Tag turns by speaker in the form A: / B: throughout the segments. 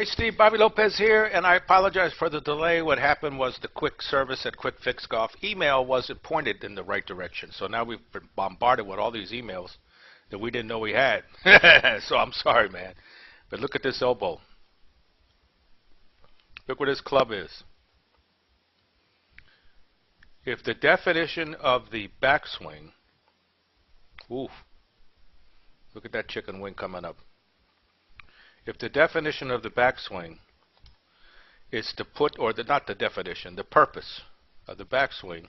A: Hey Steve, Bobby Lopez here, and I apologize for the delay. What happened was the quick service at Quick Fix Golf email wasn't pointed in the right direction. So now we've been bombarded with all these emails that we didn't know we had. So I'm sorry, man. But look at this elbow. Look where this club is. If the definition of the backswing, oof, look at that chicken wing coming up. If the definition of the backswing is to put, or not the definition, the purpose of the backswing,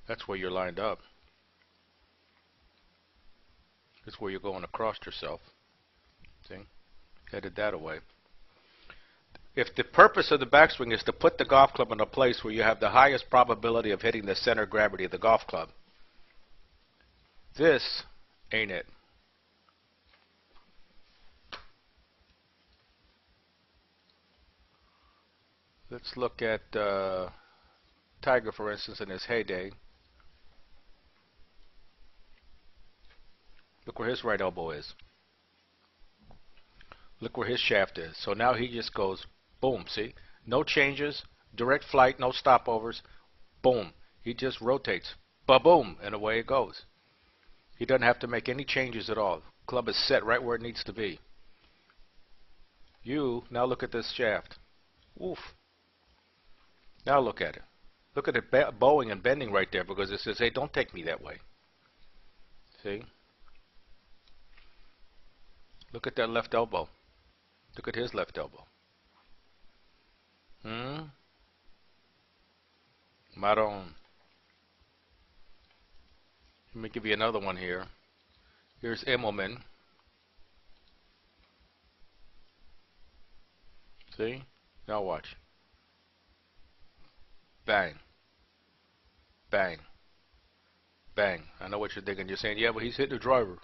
A: that's where you're lined up. That's where you're going across yourself. See? Headed that away. If the purpose of the backswing is to put the golf club in a place where you have the highest probability of hitting the center of gravity of the golf club, this ain't it. Let's look at Tiger, for instance, in his heyday. Look where his right elbow is. Look where his shaft is. So now he just goes, boom, see? No changes, direct flight, no stopovers, boom. He just rotates, ba-boom, and away it goes. He doesn't have to make any changes at all. Club is set right where it needs to be. Now look at this shaft. Oof. Now look at it. Look at it bowing and bending right there because it says, hey, don't take me that way. See? Look at that left elbow. Look at his left elbow. Maron. Let me give you another one here. Here's Immelman. See? Now watch. Bang. Bang. Bang. I know what you're thinking. You're saying, yeah, but he's hitting the driver.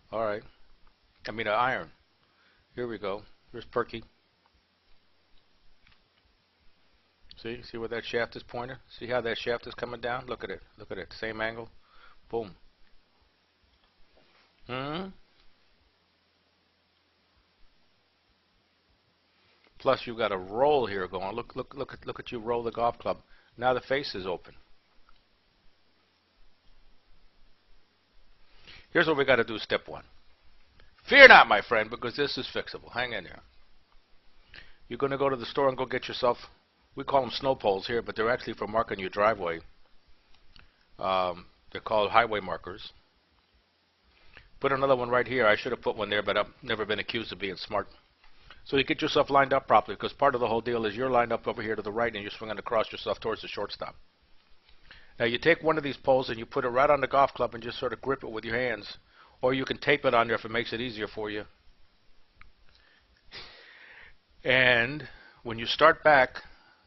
A: All right. I mean, an iron. Here we go. Here's Perky. See where that shaft is pointed? See how that shaft is coming down? Look at it. Look at it. Same angle. Boom. Plus, you've got a roll here going. Look at you roll the golf club. Now the face is open. Here's what we got to do. Step one. Fear not, my friend, because this is fixable. Hang in there. You're going to go to the store and go get yourself. We call them snow poles here, but they're actually for marking your driveway. They're called highway markers. Put another one right here. I should have put one there, but I've never been accused of being smart. So you get yourself lined up properly, because part of the whole deal is you're lined up over here to the right and you're swinging across yourself towards the shortstop. Now you take one of these poles and you put it right on the golf club and just sort of grip it with your hands, or you can tape it on there if it makes it easier for you. And when you start back,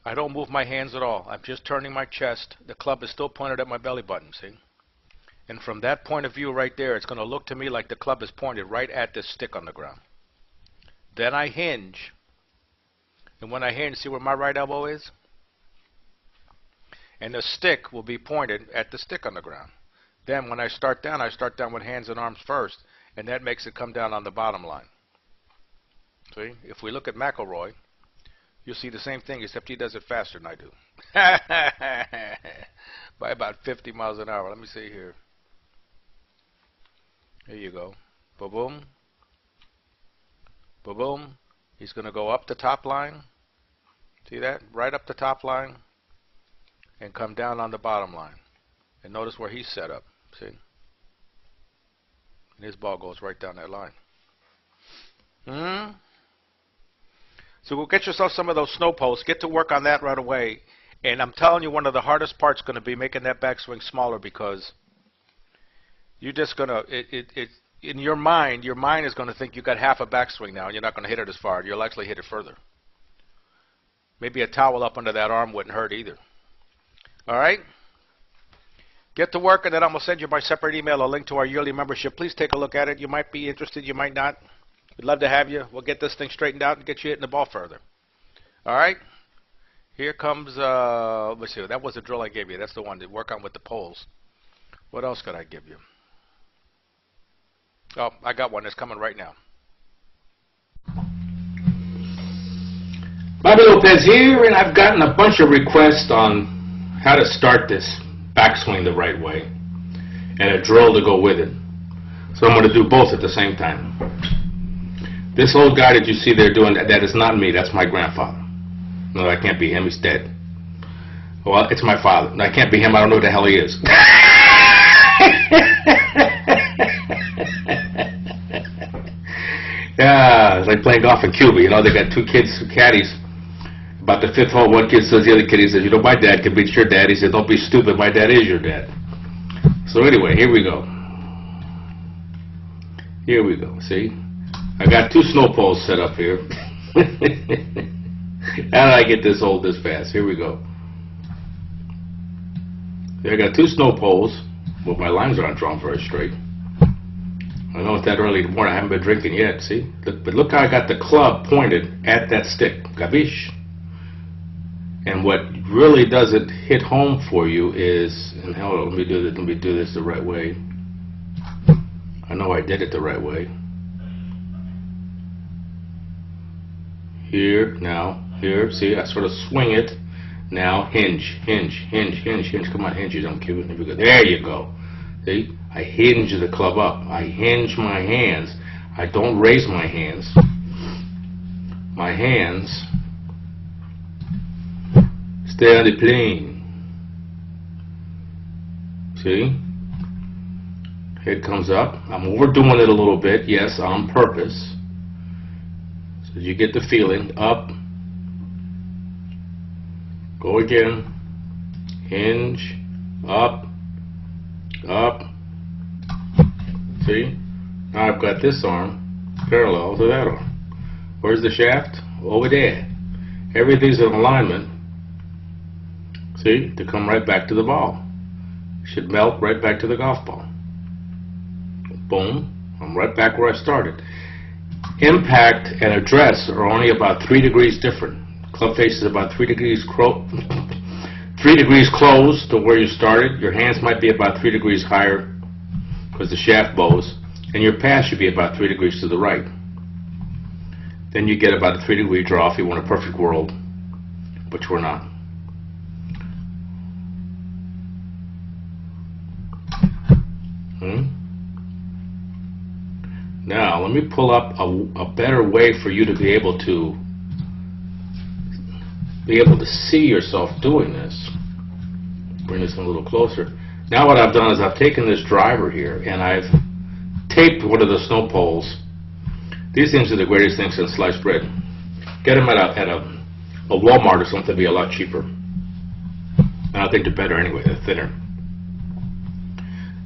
A: I don't move my hands at all. I'm just turning my chest. The club is still pointed at my belly button, see? And from that point of view right there, it's going to look to me like the club is pointed right at this stick on the ground. Then I hinge. And when I hinge, see where my right elbow is? And the stick will be pointed at the stick on the ground. Then when I start down with hands and arms first, and that makes it come down on the bottom line. See? If we look at McIlroy, you'll see the same thing, except he does it faster than I do. By about 50 miles an hour. Let me see here. Here you go. Ba-boom. Ba-boom. He's going to go up the top line. See that? Right up the top line. And come down on the bottom line. And notice where he's set up. See? And his ball goes right down that line. So go get yourself some of those snow posts. Get to work on that right away. And I'm telling you, one of the hardest parts is going to be making that backswing smaller, because you're just going to, in your mind is going to think you got half a backswing now, and you're not going to hit it as far. You'll actually hit it further. Maybe a towel up under that arm wouldn't hurt either. All right? Get to work, and then I'm going to send you by separate email a link to our yearly membership. Please take a look at it. You might be interested. You might not. We'd love to have you. We'll get this thing straightened out and get you hitting the ball further. All right? Here comes, let's see, that was the drill I gave you. That's the one to work on with the poles. What else could I give you? Oh, I got one that's coming right now.
B: Bobby Lopez here, and I've gotten a bunch of requests on how to start this backswing the right way and a drill to go with it. So I'm going to do both at the same time. This old guy that you see there doing that is not me, that's my grandfather. No, that can't be him, he's dead. Well, it's my father. That can't be him, I don't know who the hell he is. Yeah, it's like playing golf in Cuba. You know, they got two kids, caddies. About the fifth hole, one kid says the other kid, he says, you know, my dad can beat your dad. He said, don't be stupid, my dad is your dad. So anyway, here we go. Here we go, see? I got two snow poles set up here. How did I get this old this fast? Here we go. I got two snow poles. Well, my lines aren't drawn very straight. I know it's that early in the morning. I haven't been drinking yet, see? But look how I got the club pointed at that stick. Gabish. And what really doesn't hit home for you is, and hold on, let me do this the right way. I know I did it the right way. Here, now, here, see, I sort of swing it. Now, hinge, hinge, hinge, hinge, hinge. Come on, hinge, you don't keep it. There you go. See? I hinge the club up. I hinge my hands. I don't raise my hands. My hands stay on the plane. See? Head comes up. I'm overdoing it a little bit, yes, on purpose. So you get the feeling. Up. Go again. Hinge. Up. Up. See? Now I've got this arm parallel to that arm. Where's the shaft? Over there. Everything's in alignment. See? To come right back to the ball. Should melt right back to the golf ball. Boom. I'm right back where I started. Impact and address are only about 3 degrees different. Club face is about 3 degrees 3 degrees closed to where you started. Your hands might be about 3 degrees higher because the shaft bows, and your pass should be about 3 degrees to the right. Then you get about a 3-degree draw if you want a perfect world, but we're not. Now let me pull up a better way for you to be able to see yourself doing this. Bring this in a little closer. Now what I've done is I've taken this driver here and I've taped one of the snow poles. These things are the greatest things in sliced bread. Get them at a Walmart or something, be a lot cheaper. And I think they're better anyway, they're thinner.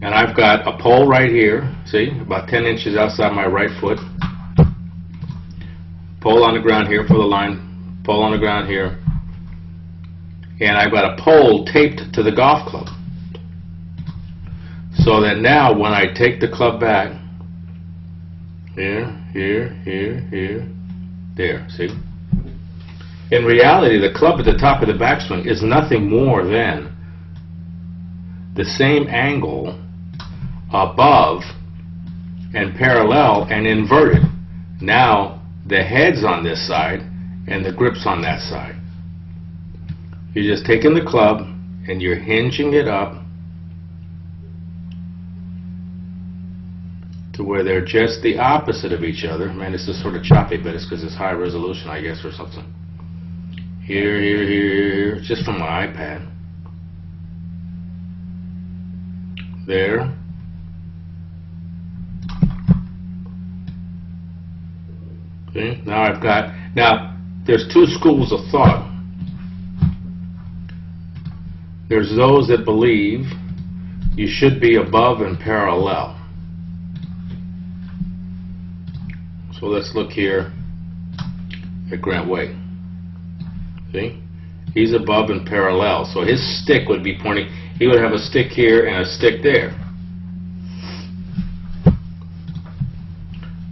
B: And I've got a pole right here, see, about 10 inches outside my right foot. Pole on the ground here for the line, pole on the ground here. And I've got a pole taped to the golf club. So that now when I take the club back, here, here, here, here, there, see? In reality, the club at the top of the backswing is nothing more than the same angle above and parallel and inverted. Now the head's on this side and the grip's on that side. You're just taking the club and you're hinging it up to where they're just the opposite of each other. Man, this is sort of choppy, but it's because it's high resolution, I guess, or something. Here, here, here, just from my iPad. There. Okay, now there's two schools of thought. There's those that believe you should be above and parallel. So let's look here at Grant Way. See? He's above and parallel. So his stick would be pointing, he would have a stick here and a stick there.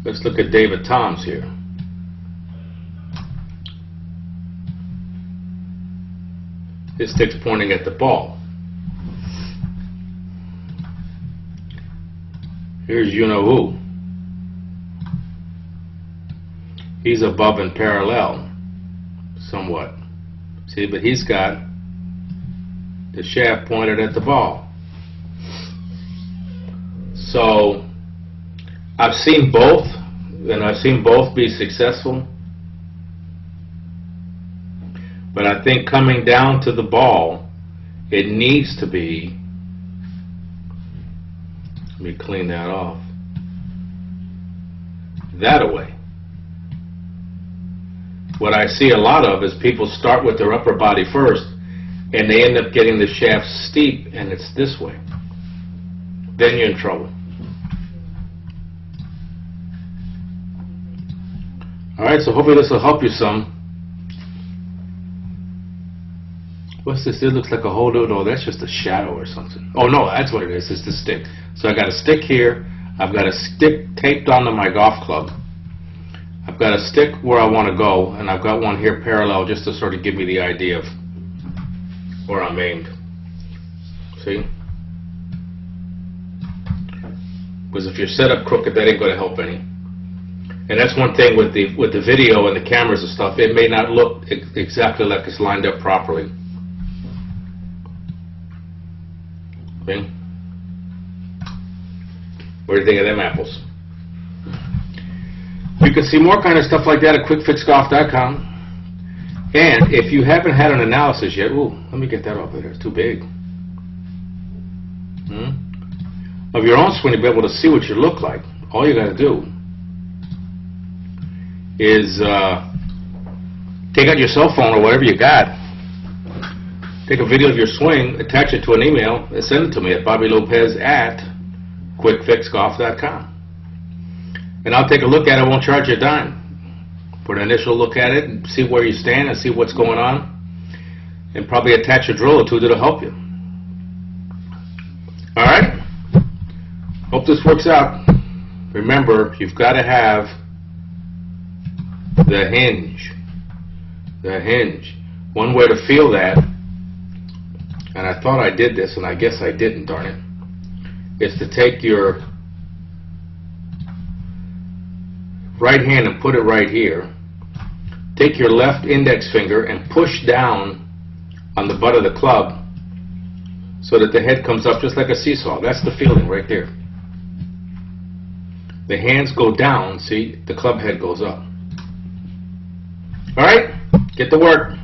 B: Let's look at David Toms here. His stick's pointing at the ball. Here's you-know-who. He's above and parallel. somewhat. See, but he's got the shaft pointed at the ball. So I've seen both, and I've seen both be successful. But I think coming down to the ball, it needs to be, let me clean that off, that away. What I see a lot of is people start with their upper body first, and they end up getting the shaft steep, and it's this way. Then you're in trouble. Alright, so hopefully this will help you some. What's this? It looks like a hole. No, that's just a shadow or something. Oh no, that's what it is. It's the stick. So I got a stick here. I've got a stick taped onto my golf club. I've got a stick where I want to go, and I've got one here parallel just to sort of give me the idea of where I'm aimed. See? Because if you're set up crooked, that ain't going to help any. And that's one thing with the video and the cameras and stuff. It may not look exactly like it's lined up properly. Okay? What do you think of them apples? You can see more kind of stuff like that at QuickFixGolf.com. And if you haven't had an analysis yet, ooh, let me get that off of there. It's too big. Of your own swing to be able to see what you look like, all you got to do is take out your cell phone or whatever you got, take a video of your swing, attach it to an email, and send it to me at BobbyLopez@QuickFixGolf.com. And I'll take a look at it. I won't charge you a dime for an initial look at it and see where you stand and see what's going on, and probably attach a drill or two that'll help you. All right? Hope this works out. Remember, you've got to have the hinge. The hinge. One way to feel that, and I thought I did this, and I guess I didn't, darn it, is to take your right hand and put it right here. Take your left index finger and push down on the butt of the club so that the head comes up just like a seesaw. That's the feeling right there. The hands go down, see, the club head goes up. All right, get to work.